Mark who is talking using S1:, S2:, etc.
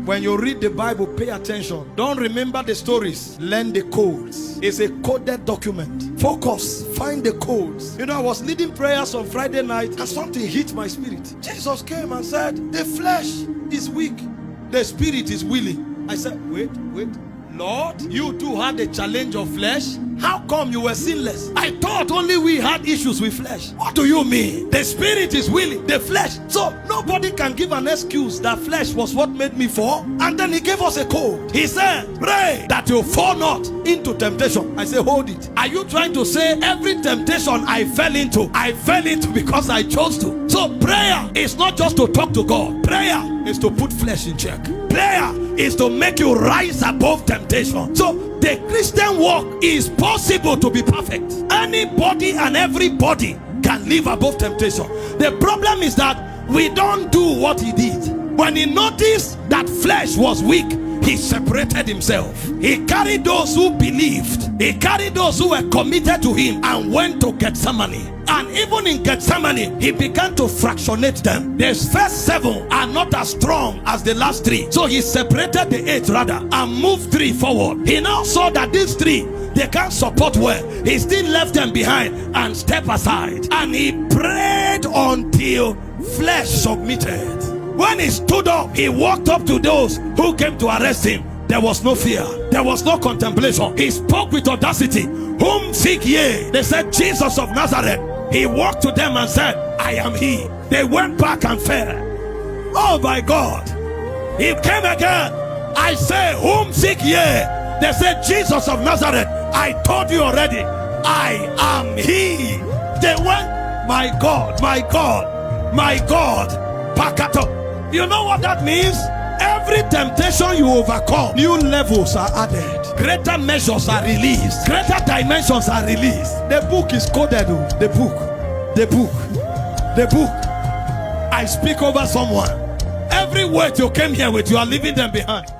S1: When you read the Bible, pay attention. Don't remember the stories. Learn the codes. It's a coded document. Focus. Find the codes. You know, I was leading prayers on Friday night and something hit my spirit. Jesus came and said, the flesh is weak, the spirit is willing. I said, wait. Lord, you too had a challenge of flesh. How come you were sinless? I thought only we had issues with flesh. What do you mean? The spirit is willing, the flesh. So nobody can give an excuse that flesh was what made me fall. And then he gave us a code. He said, pray that you fall not into temptation. I say, hold it. Are you trying to say every temptation I fell into because I chose to? So prayer is not just to talk to God. Prayer is to put flesh in check. Prayer is to make you rise above temptation. So the Christian walk is possible to be perfect. Anybody and everybody can live above temptation. The problem is that we don't do what he did. When he noticed that flesh was weak, he separated himself. He carried those who believed. He carried those who were committed to him and went to Gethsemane. And even in Gethsemane, he began to fractionate them. The first 7 are not as strong as the last 3. So he separated the 8 rather and moved 3 forward. He now saw that these 3, they can't support well. He still left them behind and stepped aside. And he prayed until flesh submitted. When he stood up, he walked up to those who came to arrest him. There was no fear. There was no contemplation. He spoke with audacity. Whom seek ye? They said, Jesus of Nazareth. He walked to them and said, I am he. They went back and fell. Oh my God. He came again. I say, whom seek ye? They said, Jesus of Nazareth. I told you already. I am he. They went, my God, my God, my God. Pack it up. You know what that means? Every temptation you overcome, new levels are added. Greater measures are released. Greater dimensions are released. The book is coded. The book. I speak over someone. Every word you came here with, you are leaving them behind.